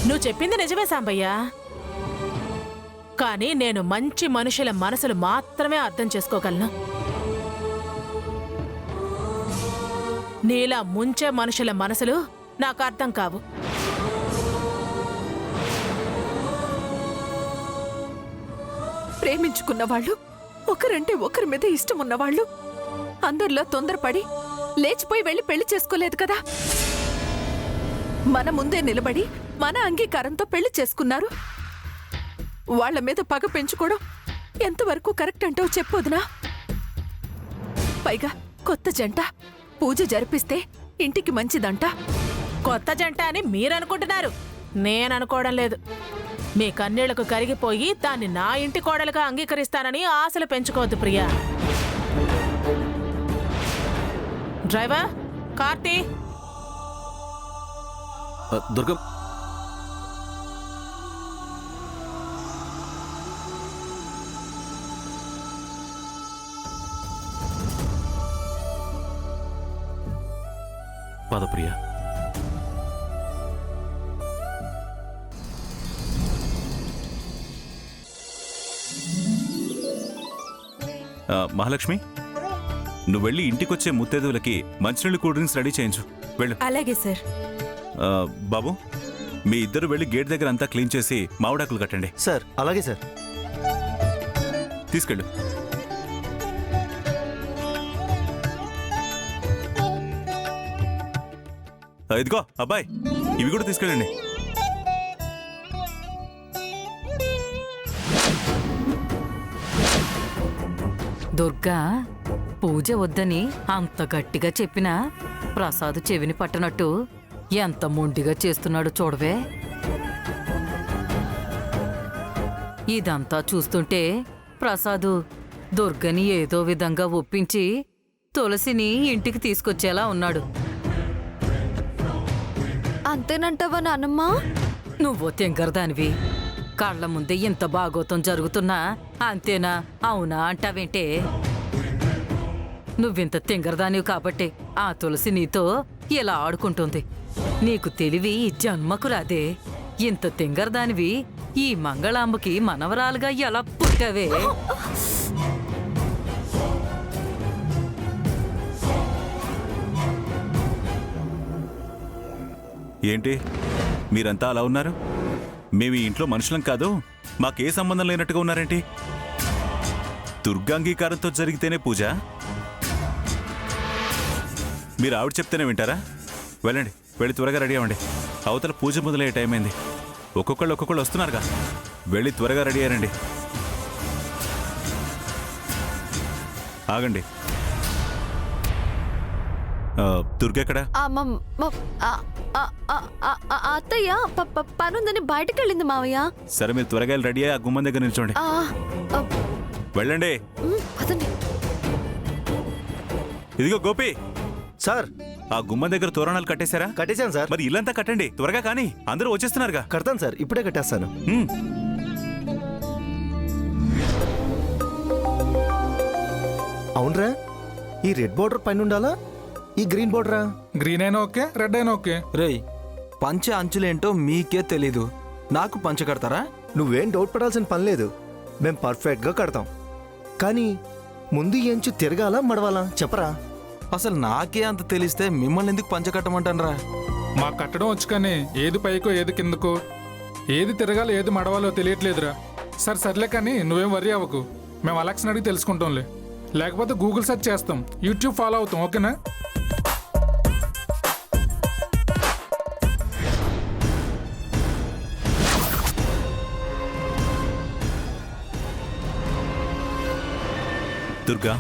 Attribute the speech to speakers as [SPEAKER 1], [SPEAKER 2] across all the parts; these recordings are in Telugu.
[SPEAKER 1] నువ్వు చెప్పింది నిజమే సాంబయ్య. కానీ నేను మంచి మనుషుల మనసులు మాత్రమే అర్థం చేసుకోగలను. నీలా ముంచే మనుషుల మనసులు నాకు అర్థం కావు.
[SPEAKER 2] ప్రేమించుకున్న వాళ్ళు, ఒకరంటే ఒకరి మీద ఇష్టం ఉన్నవాళ్ళు అందరిలో తొందరపడి లేచిపోయి వెళ్ళి పెళ్లి చేసుకోలేదు కదా. మన ముందే నిలబడి మన అంగీకారంతో పెళ్లి చేసుకున్నారు. వాళ్ల మీద పగ పెంచుకోవడం ఎంతవరకు కరెక్ట్ అంటావు చెప్పొద్దునా? పైగా కొత్త జంట పూజ జరిపిస్తే ఇంటికి మంచిదంట.
[SPEAKER 1] కొత్త జంట అని మీరనుకుంటున్నారు, నేననుకోవడం లేదు. మీ కన్నీళ్లకు కరిగిపోయి దాన్ని నా ఇంటి కోడలుగా అంగీకరిస్తానని ఆశలు పెంచుకోవద్దు ప్రియా. డ్రైవర్, కార్తీ.
[SPEAKER 3] దుర్గం, పదప్రియ. మహాలక్ష్మి, నువ్వు వెళ్ళి ఇంటికొచ్చే ముత్తైదువులకి మంచినీళ్ళు కూల్ డ్రింక్స్ రెడీ చేయించు. వెళ్ళు.
[SPEAKER 2] అలాగే సార్.
[SPEAKER 3] బాబు, మీ ఇద్దరు వెళ్ళి గేట్ దగ్గర అంతా క్లీన్ చేసి మామిడాకులు కట్టండి.
[SPEAKER 4] సార్ అలాగే సార్.
[SPEAKER 3] తీసుకెళ్ళు. ఇదిగో అబ్బాయి, ఇవి కూడా తీసుకెళ్ళండి.
[SPEAKER 5] దుర్గా పూజ వద్దని అంత గట్టిగా చెప్పినా ప్రసాద్ చెవిని పట్టనట్టు ఎంత మొండిగా చేస్తున్నాడు చూడవే. ఇదంతా చూస్తుంటే ప్రసాద్ దుర్గని ఏదో విధంగా ఒప్పించి తులసిని ఇంటికి తీసుకొచ్చేలా ఉన్నాడు.
[SPEAKER 2] అంతేనంటావా నాన్నమ్మా?
[SPEAKER 5] నువ్వు తెంగరదానివి. కళ్ళ ముందే ఇంత బాగోతం జరుగుతున్నా అంతేనా అవునా అంటావేంటే? నువ్వింత తెంగరదానివి కాబట్టి ఆ తులసి నీతో ఇలా ఆడుకుంటుంది. నీకు తెలివి ఈ జన్మకు రాదే. ఇంత తెంగరదానివి ఈ మంగళాంబకి మనవరాలుగా ఎలా పుట్టావే?
[SPEAKER 3] ఏంటి మీరంతా అలా ఉన్నారు? మేము ఈ ఇంట్లో మనుషులం కాదు, మాకే సంబంధం లేనట్టుగా ఉన్నారేంటి? దుర్గాంగీకారంతో జరిగితేనే పూజ. మీరు ఆవిడ చెప్తేనే వింటారా? వెళ్ళండి, వెళ్ళి త్వరగా రెడీ అవ్వండి. అవతల పూజ మొదలయ్యే టైం అయింది. ఒక్కొక్కళ్ళు వస్తున్నారుగా. వెళ్ళి త్వరగా రెడీ అయ్యారండి. ఆగండి. దుర్గెక్కడా?
[SPEAKER 2] అత్తయ్య పనుందని బయటకెళ్ళింది మావయ్య.
[SPEAKER 3] సరే, మీరు త్వరగా రెడీ అయ్యి ఆ గుమ్మం దగ్గర నిల్చోండి. వెళ్ళండి. ఇదిగో గోపి
[SPEAKER 4] సార్,
[SPEAKER 3] ఆ గుమ్మం దగ్గర తోరణాలు కట్టేశారా?
[SPEAKER 4] కట్టేశాను సార్.
[SPEAKER 3] మరి ఇల్లంతా కట్టండి త్వరగా, కానీ అందరూ వచ్చేస్తున్నారుగా.
[SPEAKER 4] కడతాను సార్, ఇప్పుడే కట్టేస్తాను. అవునరా, ఈ రెడ్ బోర్డర్ పైన ఉండాలా, ఈ గ్రీన్ బోర్డరా?
[SPEAKER 6] గ్రీన్ అయినా ఓకే, రెడ్ అయినా ఓకే.
[SPEAKER 7] రేయ్, పంచె అంచులేంటో మీకే తెలీదు, నాకు పంచె కడతారా?
[SPEAKER 4] నువ్వేం డౌట్ పడాల్సిన పని లేదు, మేం పర్ఫెక్ట్గా కడతాం. కానీ ముందు ఈ అంచు తిరగాలా మడవాలా చెప్పరా?
[SPEAKER 7] అసలు నాకే అంత తెలిస్తే మిమ్మల్ని ఎందుకు పంచె కట్టమంటానరా?
[SPEAKER 6] మాకు కట్టడం వచ్చు, కానీ ఏది పైకో ఏది కిందకో, ఏది తిరగాలో ఏది మడవాలో తెలియట్లేదురా. సర్లే కానీ నువ్వేం వర్రీ అవ్వకు, మేము అలెక్స్ని అడిగి తెలుసుకుంటాంలే. లేకపోతే గూగుల్ సెర్చ్ చేస్తాం, యూట్యూబ్ ఫాలో అవుతాం, ఓకేనా?
[SPEAKER 3] దుర్గా,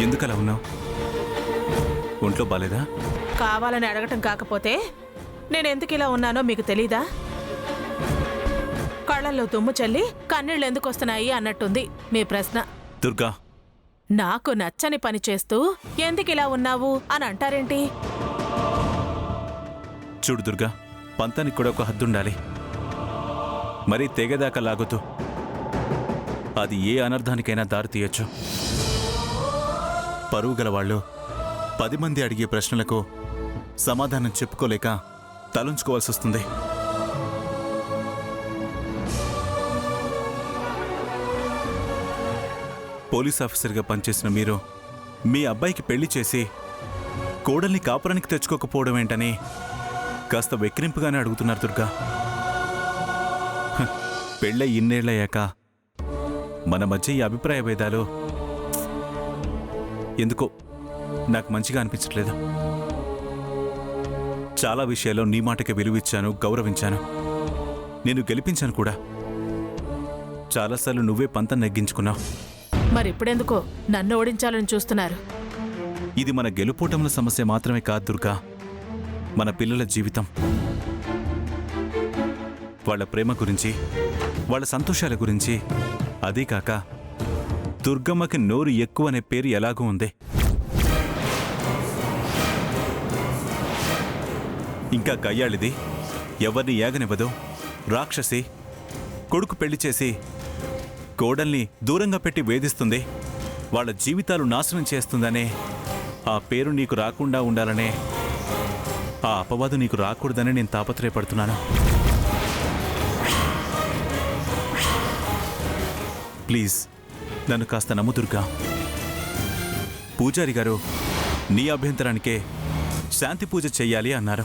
[SPEAKER 3] ఎందుకలా ఉన్నావు? ఒంట్లో బాలేదా?
[SPEAKER 1] కావాలని అడగటం కాకపోతే నేనెందుకు ఇలా ఉన్నానో మీకు తెలీదా? కళ్ళల్లో తుమ్ము చల్లి కన్నీళ్ళు ఎందుకు వస్తున్నాయి అన్నట్టుంది మీ ప్రశ్న.
[SPEAKER 3] దుర్గా,
[SPEAKER 1] నాకు నచ్చని పని చేస్తూ ఎందుకు ఇలా ఉన్నావు అని అంటారేంటి?
[SPEAKER 3] చూడు దుర్గా, పంతానికి కూడా ఒక హద్దుండాలి. మరీ తెగదాకా లాగుతూ అది ఏ అనర్థానికైనా దారితీయొచ్చు. పరువు గల వాళ్ళు 10 మంది అడిగే ప్రశ్నలకు సమాధానం చెప్పుకోలేక తలంచుకోవాల్సి వస్తుంది. పోలీస్ ఆఫీసర్గా పనిచేసిన మీరు మీ అబ్బాయికి పెళ్లి చేసి కోడల్ని కాపురానికి తెచ్చుకోకపోవడం ఏంటని కాస్త వెక్కిరింపుగానే అడుగుతున్నారు దుర్గా. పెళ్ళై ఇన్నేళ్లయ్యాక మన మధ్య ఈ అభిప్రాయ భేదాలు ఎందుకో నాకు మంచిగా అనిపించట్లేదు. చాలా విషయాల్లో నీ మాటకి విలువిచ్చాను, గౌరవించాను, నేను గెలిపించాను కూడా. చాలాసార్లు నువ్వే పంతం నెగ్గించుకున్నావు.
[SPEAKER 1] మరిప్పుడెందుకో నన్ను ఓడించాలని చూస్తున్నారు?
[SPEAKER 3] ఇది మన గెలుపోటముల సమస్య మాత్రమే కాదు దుర్గా, మన పిల్లల జీవితం. వాళ్ళ ప్రేమ గురించి, వాళ్ళ సంతోషాల గురించి. అదే కాక దుర్గమ్మకి నోరు ఎక్కువ అనే పేరు ఎలాగూ ఉంది. ఇంకా గయ్యాళిది, ఎవరిని ఏగనివ్వదు, రాక్షసి. కొడుకు పెళ్లి చేసి కోడల్ని దూరంగా పెట్టి వేధిస్తుంది, వాళ్ళ జీవితాలు నాశనం చేస్తుందనే ఆ పేరు నీకు రాకుండా ఉండాలనే, ఆ అపవాదు నీకు రాకూడదని నేను తాపత్రయపడుతున్నాను. ప్లీజ్ నన్ను కాస్త నమ్ము దుర్గా. పూజారి గారు నీ అభ్యంతరానికే శాంతి పూజ చెయ్యాలి అన్నారు.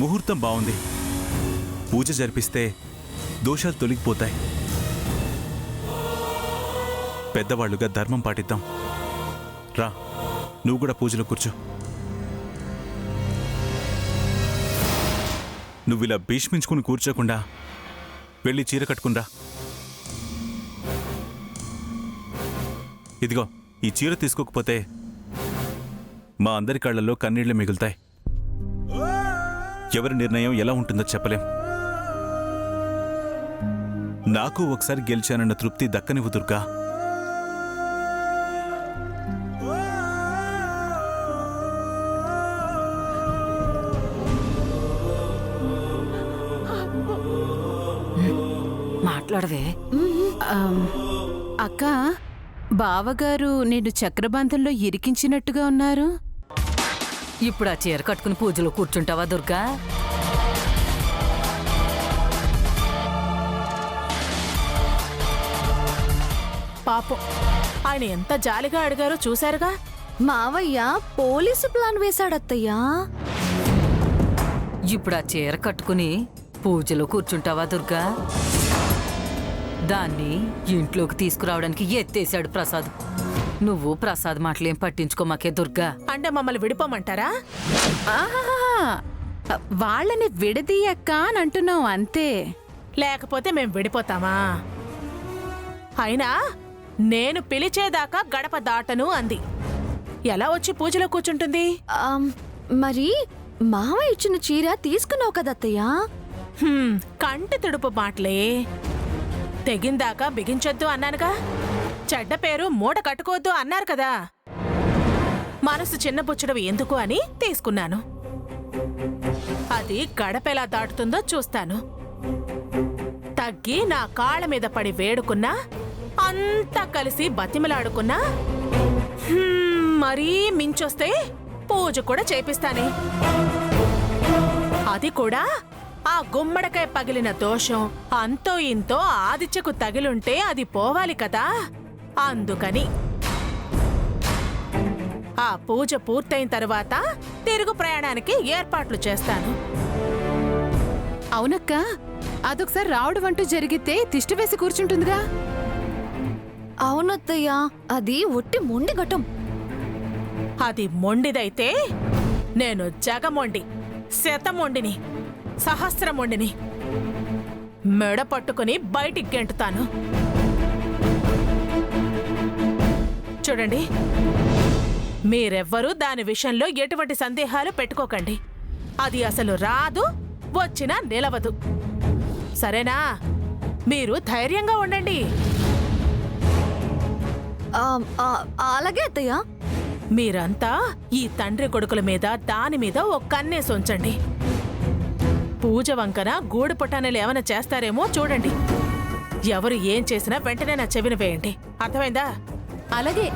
[SPEAKER 3] ముహూర్తం బాగుంది, పూజ జరిపిస్తే దోషాలు తొలగిపోతాయి. పెద్దవాళ్లుగా ధర్మం పాటిద్దాం. రా, నువ్వు కూడా పూజలో కూర్చో. నువ్విలా భీష్మించుకుని కూర్చోకుండా వెళ్ళి చీర కట్టుకునిరా. ఇదిగో ఈ చీర తీసుకోకపోతే మా అందరి కళ్ళల్లో కన్నీళ్లు మిగులుతాయి. ఎవరి నిర్ణయం ఎలా ఉంటుందో చెప్పలేం. నాకు ఒకసారి గెలిచానన్న తృప్తి దక్కనివ్వు దుర్గా.
[SPEAKER 5] మాట్లాడవే.
[SPEAKER 2] అక్క, బావగారు నేను చక్రబంధంలో ఇరికించినట్టుగా ఉన్నారు.
[SPEAKER 5] ఇప్పుడు ఆ చీర కట్టుకుని పూజలో కూర్చుంటావా దుర్గా?
[SPEAKER 1] పాపం, ఆయన ఎంత జాలిగా అడిగారో చూశారుగా.
[SPEAKER 8] మావయ్య పోలీసు ప్లాన్ వేశాడత్తయ్యా.
[SPEAKER 5] ఇప్పుడు ఆ చీర కట్టుకుని పూజలో కూర్చుంటావా దుర్గా? దాన్ని ఇంట్లోకి తీసుకురావడానికి ఎత్తేశాడు ప్రసాద్. నువ్వు ప్రసాద్ మాటలేం పట్టించుకోమాకే దుర్గా.
[SPEAKER 1] అంటే మమ్మల్ని విడిపోమంటారా?
[SPEAKER 2] వాళ్ళని విడదీయక్క అని అంటున్నావు అంతే.
[SPEAKER 1] లేకపోతే మేం విడిపోతామా? అయినా నేను పిలిచేదాకా గడప దాటను అంది. ఎలా వచ్చి పూజలో కూర్చుంటుంది?
[SPEAKER 8] మరి మావయ్య ఇచ్చిన చీర తీసుకున్నావు కదత్తయ్యా.
[SPEAKER 1] కంటి తుడుపు మాటలే. తెగిందాకా బిగించొద్దు అన్నానుగా. చెడ్డ పేరు మూట కట్టుకోవద్దు అన్నారు కదా. మనసు చిన్నబుచ్చడవి ఎందుకు అని తీసుకున్నాను. అది గడపెలా దాటుతుందో చూస్తాను. తగ్గి నా కాళ్ళ మీద పడి వేడుకున్నా, అంతా కలిసి బతిమలాడుకున్నా, మరీ మించొస్తే పూజ కూడా చేపిస్తానే. అది కూడా ఆ గుమ్మడికాయ పగిలిన దోషం అంతో ఇంతో ఆదిత్యకు తగిలుంటే అది పోవాలి కదా. అందుకని ఆ పూజ పూర్తయిన తర్వాత తిరుగు ప్రయాణానికి ఏర్పాట్లు చేస్తాను.
[SPEAKER 2] అవునక్క, అదొకసారి రావడం అంటూ జరిగితే తిష్టి వేసి కూర్చుంటుందిగా.
[SPEAKER 8] అవునత్తయ్యా, అది ఒట్టి మొండి ఘటం.
[SPEAKER 1] అది మొండిదైతే నేను జగమొండి, శతమొండిని, సహస్రమొండిని మెడ పట్టుకుని బయటికి గెంటుతాను. చూడండి, మీరెవ్వరూ దాని విషయంలో ఎటువంటి సందేహాలు పెట్టుకోకండి. అది అసలు రాదు, వచ్చినా నిలవదు. సరేనా? మీరు ధైర్యంగా ఉండండి.
[SPEAKER 8] అలాగే అత్తయ్యా.
[SPEAKER 1] మీరంతా ఈ తండ్రి కొడుకుల మీద దాని మీద ఓ కన్నేసి ఉంచండి. పూజ వంకన గూడు పుటానీలు ఏమైనా చేస్తారేమో చూడండి. ఎవరు ఏం చేసినా వెంటనే నా చెవిన వేయండి, అర్థమైందా?
[SPEAKER 2] అలాగే.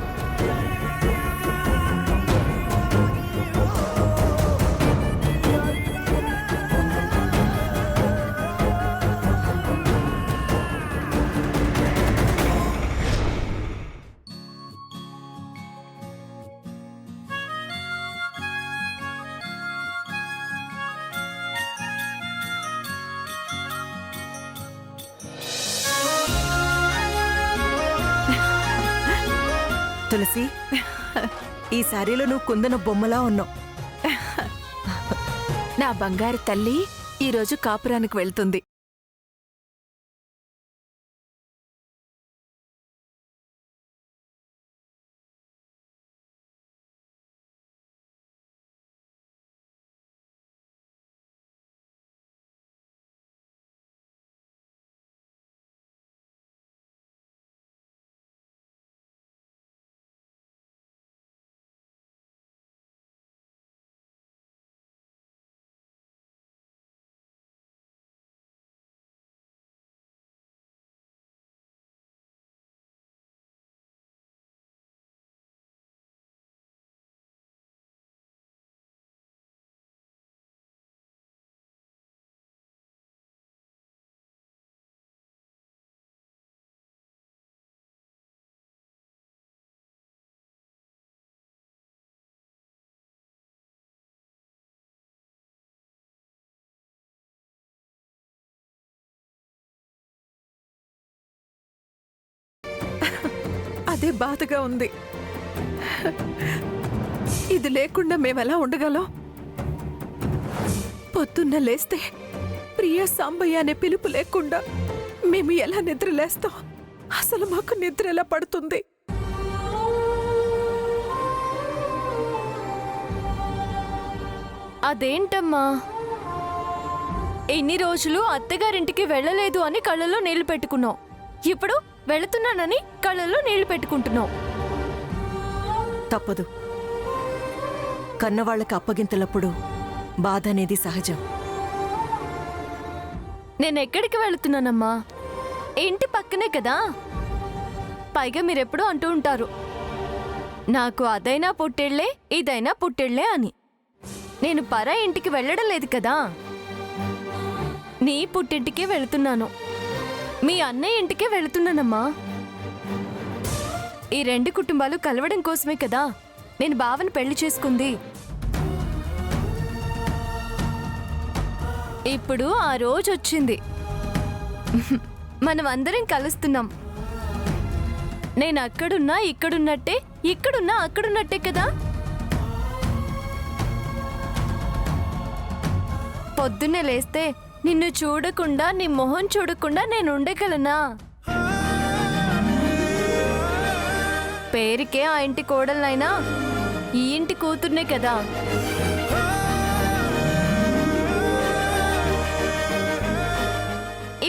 [SPEAKER 9] తులసి, ఈ సారీలో నువ్వు కుందన బొమ్మలా ఉన్నావు.
[SPEAKER 2] నా బంగారు తల్లి ఈరోజు కాపురానికి వెళ్తుంది. అదే బాధగా ఉంది. ఇది లేకుండా మేమెలా ఉండగలం? పొద్దున్న లేస్తే ప్రియ సాంబయ్య అనే పిలుపు లేకుండా మేము ఎలా నిద్రలేస్తాం? అసలు మాకు నిద్ర ఎలా పడుతుంది?
[SPEAKER 8] అదేంటమ్మా, ఎన్ని రోజులు అత్తగారింటికి వెళ్ళలేదు అని కళ్ళలో నీళ్లు పెట్టుకున్నావు, ఇప్పుడు వెళుతున్నానని కళ్ళలో నీళ్లు పెట్టుకుంటున్నావు.
[SPEAKER 9] తప్పదు. కన్నవాళ్ళకి అప్పగింతలప్పుడు బాధ అనేది సహజం.
[SPEAKER 8] నేనెక్కడికి వెళుతున్నానమ్మా? ఇంటి పక్కనే కదా. పైగా మీరెప్పుడూ అంటూ ఉంటారు, నాకు అదైనా పుట్టిళ్లే ఇదైనా పుట్టిళ్లే అని. నేను పరా ఇంటికి వెళ్ళడం లేదు కదా, నీ పుట్టింటికే వెళుతున్నాను. మీ అన్నయ్య ఇంటికే వెళుతున్నానమ్మా. ఈ రెండు కుటుంబాలు కలవడం కోసమే కదా నేను బావని పెళ్లి చేసుకుంది. ఇప్పుడు ఆ రోజు వచ్చింది, మనం అందరం కలుస్తున్నాం. నేను అక్కడున్నా ఇక్కడున్నట్టే, ఇక్కడున్నా అక్కడున్నట్టే కదా. పొద్దున్నే లేస్తే నిన్ను చూడకుండా, నీ మొహం చూడకుండా నేను ఉండగలనా? పేరుకే ఆ ఇంటి కోడలైనా ఈ ఇంటి కూతుర్నే కదా.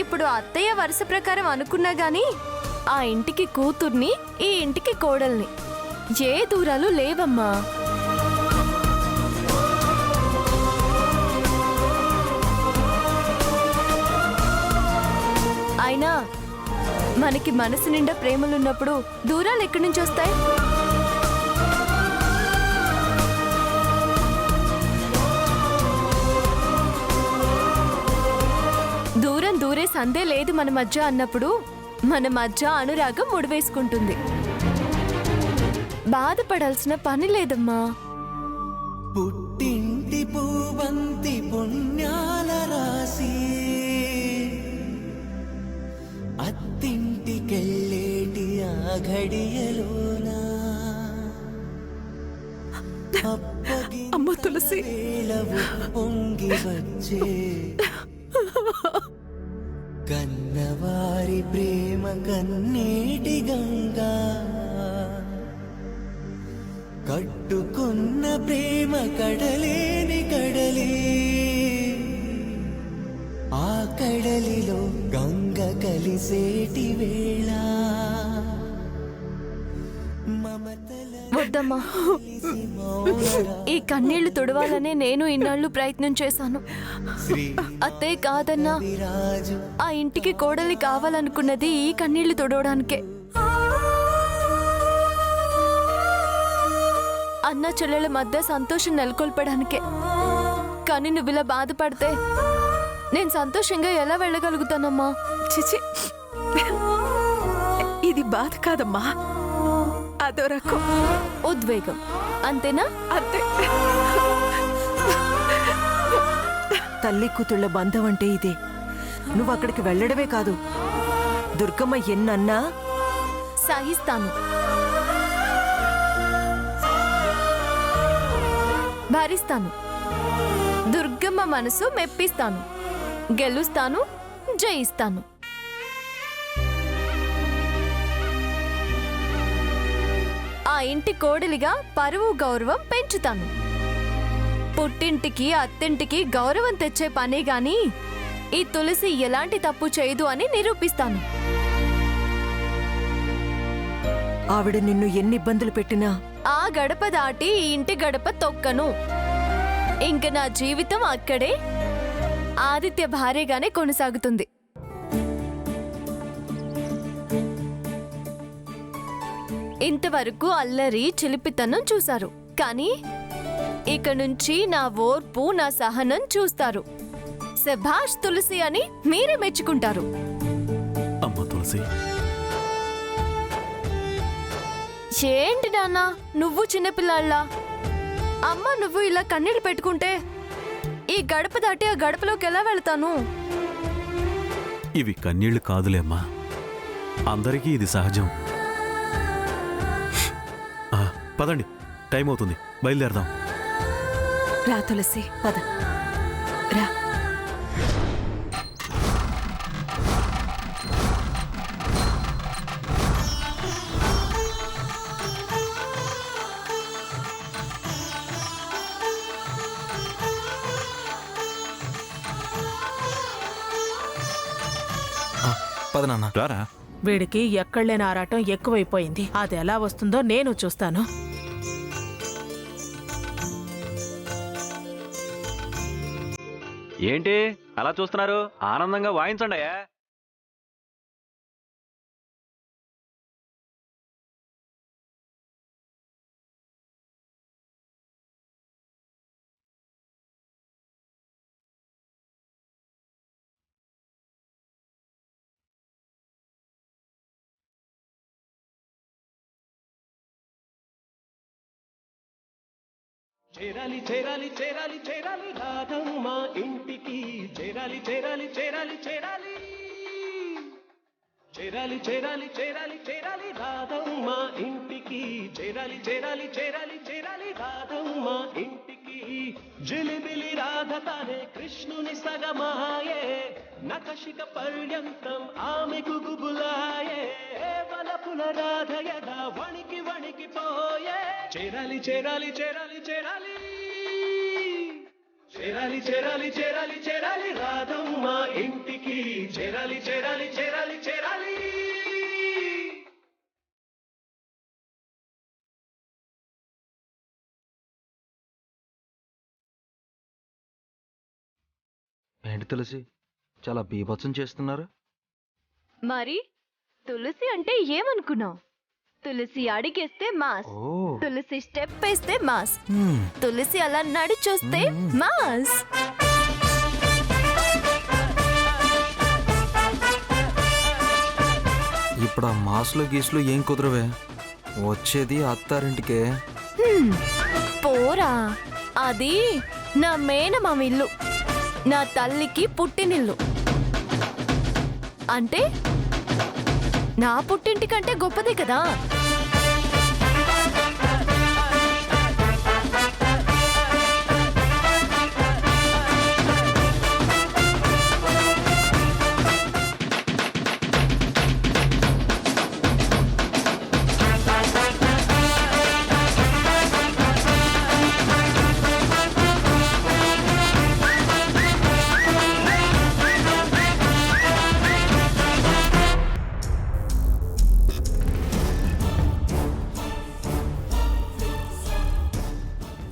[SPEAKER 8] ఇప్పుడు అత్తయ్య వరుస ప్రకారం అనుకున్నా గాని ఆ ఇంటికి కూతుర్ని, ఈ ఇంటికి కోడల్ని. ఏ దూరాలు లేవమ్మా. అయినా మనకి మనసు నిండా ప్రేమలున్నప్పుడు దూరాలు ఎక్కడి నుంచి వస్తాయి? దూరం దూరే సందే లేదు మన మధ్య అన్నప్పుడు మన మధ్య అనురాగం ముడివేసుకుంటుంది. బాధపడాల్సిన పని లేదమ్మా.
[SPEAKER 10] పుట్టింటి పూవంతి పుణ్యాల రాసి అత్తింటికెళ్ళేటి ఆ ఘడియలోనా
[SPEAKER 2] అమ్మ తులసి,
[SPEAKER 10] పొంగి వచ్చే కన్నవారి ప్రేమ కన్నీటి గంగా, కట్టుకున్న ప్రేమ కడలేని కడలి, ఆ కడలిలో గంగ కలిసేటి వేళ
[SPEAKER 8] వద్దమ్మా, ఈ కన్నీళ్లు తుడవాలనే నేను ఇన్నాళ్ళు ప్రయత్నం చేశాను. అత్తే కాదన్నా, ఆ ఇంటికి కోడలి కావాలనుకున్నది ఈ కన్నీళ్లు తుడవడానికే. అన్న చెల్లెల మధ్య సంతోషం నెలకొల్పడానికే. కానీ నువ్వు ఇలా బాధపడితే నేను సంతోషంగా ఎలా వెళ్ళగలుగుతానమ్మా?
[SPEAKER 2] చిచి, ఇది బాధ కాదమ్మా, అదో రకం
[SPEAKER 8] ఉద్వేగం. అంతేనా?
[SPEAKER 2] అంతే.
[SPEAKER 9] తల్లి కూతుళ్ళ బంధం అంటే ఇదే. నువ్వు అక్కడికి వెళ్ళడమే కాదు, దుర్గమ్మ ఎన్నన్నా
[SPEAKER 8] సహిస్తాను, భరిస్తాను. దుర్గమ్మ మనసు మెప్పిస్తాను, గెలుస్తాను, జయిస్తాను. ఆ ఇంటి కోడలిగా పరువు గౌరవం పెంచుతాను. పుట్టింటికి అత్తింటికి గౌరవం తెచ్చే పనే గాని ఈ తులసి ఎలాంటి తప్పు చేయదు అని నిరూపిస్తాను.
[SPEAKER 9] ఆవిడ నిన్ను ఎన్ని ఇబ్బందులు పెట్టినా
[SPEAKER 8] ఆ గడప దాటి ఈ ఇంటి గడప తొక్కను. ఇంక నా జీవితం అక్కడే ఆదిత్య భార్యగానే కొనసాగుతుంది. ఇంతవరకు అల్లరి చిలిపితనం చూశారు, కానీ ఇక నుంచి నా ఓర్పు, నా సహనం చూస్తారు. శభాష్ తులసి అని మీరే మెచ్చుకుంటారు.
[SPEAKER 3] అమ్మ తులసి,
[SPEAKER 8] ఏంటి నాన్న నువ్వు చిన్నపిల్లాళ్ళ? అమ్మ నువ్వు ఇలా కన్నీళ్ళు పెట్టుకుంటే ఈ గడప దాటి ఆ గడపలోకి ఎలా వెళ్తాను?
[SPEAKER 3] ఇవి కన్నీళ్లు కాదులేమ్మా, అందరికీ ఇది సహజం. పదండి, టైం అవుతుంది, బయలుదేరదాం.
[SPEAKER 2] రా తులసి, పద రా.
[SPEAKER 7] పద నాన్న.
[SPEAKER 3] రారా.
[SPEAKER 1] వీడికి ఎక్కడలేని ఆరాటం ఎక్కువైపోయింది. అది ఎలా వస్తుందో నేను చూస్తాను.
[SPEAKER 11] ఏంటి అలా చూస్తున్నారు? ఆనందంగా వాయించండి అయ్యా.
[SPEAKER 10] చేరాలి చేరాలి చేరాలి చేరాలి రాధమ్మ ఇంటికి, చేరాలి చేరాలి చేరాలి చేరాలి చేరాలి చేరాలి చేరాలి చేరాలి రాధమ్మ ఇంటికి, చేరాలి చేరాలి చేరాలి చేరాలి రాధమ్మ ఇంటికి. జిలిబిలి రాధ తానే కృష్ణుని సగమాయే, నకశిక పర్యంతం ఆమెకు గుబులాయే, వలపుల రాధ యదా వణికి వణికిపోయే. చేరాలి చేరాలి చేరాలి చేరాలి చేరాలి చేరాలి చేరాలి చేరాలి రాధమ్మ ఇంటికి, చేరాలి చేరాలి చేరాలి చేరాలి.
[SPEAKER 7] ఏంటి తులసి, చాలా బీభత్సం చేస్తున్నారు?
[SPEAKER 8] మరి తులసి అంటే ఏమనుకున్నావు? తులసి అడిగేస్తే మాస్, తులసి స్టెప్ వేస్తే మాస్, తులసి అలా నడిచొస్తే మాస్.
[SPEAKER 7] ఇప్పుడు ఆ మాసులు గీసులు ఏం కుదరవే, వచ్చేది అత్తారింటికే.
[SPEAKER 8] పోరా, అది నా మేనమామ ఇల్లు, నా తల్లికి పుట్టినిల్లు. అంటే నా పుట్టింటి కంటే గొప్పదే కదా.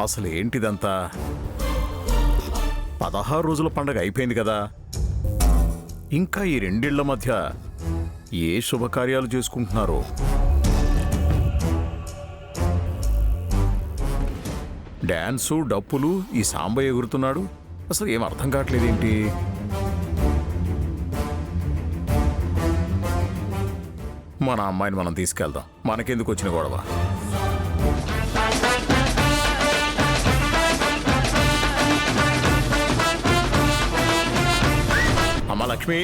[SPEAKER 12] అసలు ఏంటిదంతా? 16 రోజుల పండగ అయిపోయింది కదా, ఇంకా ఈ రెండిళ్ల మధ్య ఏ శుభకార్యాలు చేసుకుంటున్నారో. డాన్సు డప్పులు, ఈ సాంబయ్య ఎగురుతున్నాడు. అసలు ఏం అర్థం కావట్లేదేంటి? మన అమ్మాయిని మనం తీసుకెళ్దాం, మనకెందుకు వచ్చిన గొడవ. అమ్మా లక్ష్మి,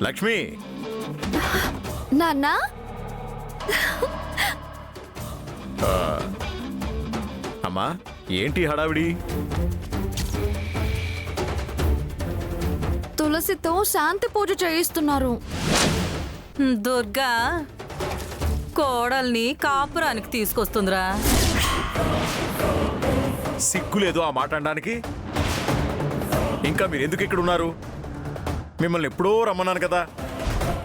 [SPEAKER 12] లక్ష్మి.
[SPEAKER 8] నాన్నా
[SPEAKER 12] అమ్మా ఏంటి హడావిడి?
[SPEAKER 8] తులసితో శాంతి పూజ చేయిస్తున్నారు.
[SPEAKER 5] దుర్గా కోడల్ని కాపురానికి తీసుకొస్తుందిరా.
[SPEAKER 12] సిగ్గులేదు ఆ మాట అనడానికి? ఇంకా మీరు ఎందుకు ఇక్కడ ఉన్నారు? మిమ్మల్ని ఎప్పుడో రమ్మన్నాను కదా.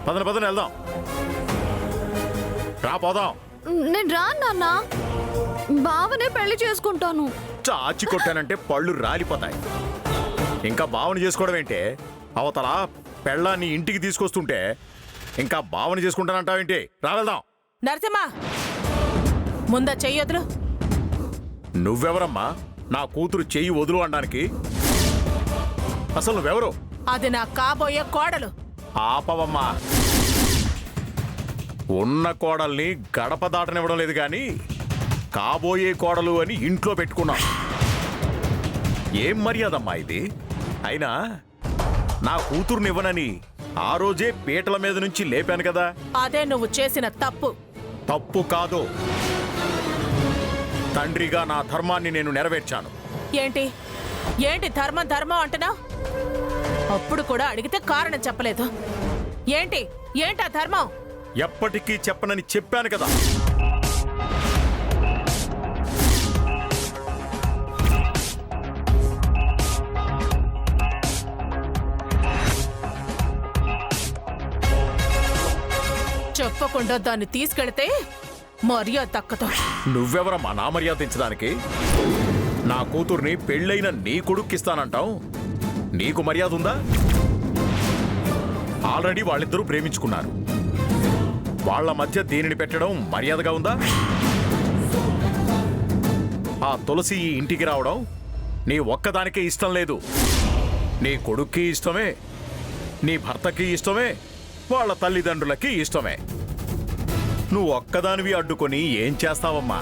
[SPEAKER 12] పదన పదన వెళ్దాం, రా పోదాం.
[SPEAKER 8] నేను రాను నాన్నా, బావనే పెళ్లి చేసుకుంటాను.
[SPEAKER 12] చాచి కొట్టానంటే పళ్ళు రాలిపోతాయి. ఇంకా భావన చేసుకోవడం ఏంటే? అవతల పెళ్ళాన్ని ఇంటికి తీసుకొస్తుంటే ఇంకా భావన చేసుకుంటానంటావేంటి? రా వెళ్దాం.
[SPEAKER 1] నరసింహ, ముందా చెయ్యొద్దులు.
[SPEAKER 12] నువ్వెవరమ్మా నా కూతురు చెయ్యి వదులు అనడానికి? అసలు నువ్వెవరు?
[SPEAKER 1] అది నా కాబోయే కోడలు.
[SPEAKER 12] ఆపవమ్మా. ఉన్న కోడల్ని గడప దాటనివ్వడం లేదు కానీ కాబోయే కోడలు అని ఇంట్లో పెట్టుకున్నాం. ఏం మర్యాదమ్మా ఇది? అయినా నా కూతురునివ్వనని ఆ రోజే పీటల మీద నుంచి లేపాను కదా.
[SPEAKER 1] అదే నువ్వు చేసిన తప్పు.
[SPEAKER 12] తప్పు కాదు, తండ్రిగా నా ధర్మాన్ని నేను నెరవేర్చాను.
[SPEAKER 1] ఏంటి ఏంటి ధర్మం ధర్మం అంటున్నావు? అప్పుడు కూడా అడిగితే కారణం చెప్పలేదు. ఏంటి ఏంటా ధర్మం?
[SPEAKER 12] ఎప్పటికీ చెప్పనని చెప్పాను కదా.
[SPEAKER 1] చెప్పకుండా దాన్ని తీసుకెళ్తే మర్యాద తక్కదు.
[SPEAKER 12] నువ్వెవరమ్మా నా మర్యాద తెచ్చడానికి? నా కూతుర్ని పెళ్ళైన నీ కొడుక్కిస్తానంటావు. నీకు మర్యాద ఉందా? ఆల్రెడీ వాళ్ళిద్దరూ ప్రేమించుకున్నారు. వాళ్ళ మధ్య దీనిని పెట్టడం మర్యాదగా ఉందా? ఆ తులసి ఈ ఇంటికి రావడం నీ ఒక్కదానికే ఇష్టం లేదు. నీ కొడుక్కి ఇష్టమే, నీ భర్తకి ఇష్టమే, వాళ్ళ తల్లిదండ్రులకి ఇష్టమే. నువ్వు ఒక్కదానివి అడ్డుకొని ఏం చేస్తావమ్మా?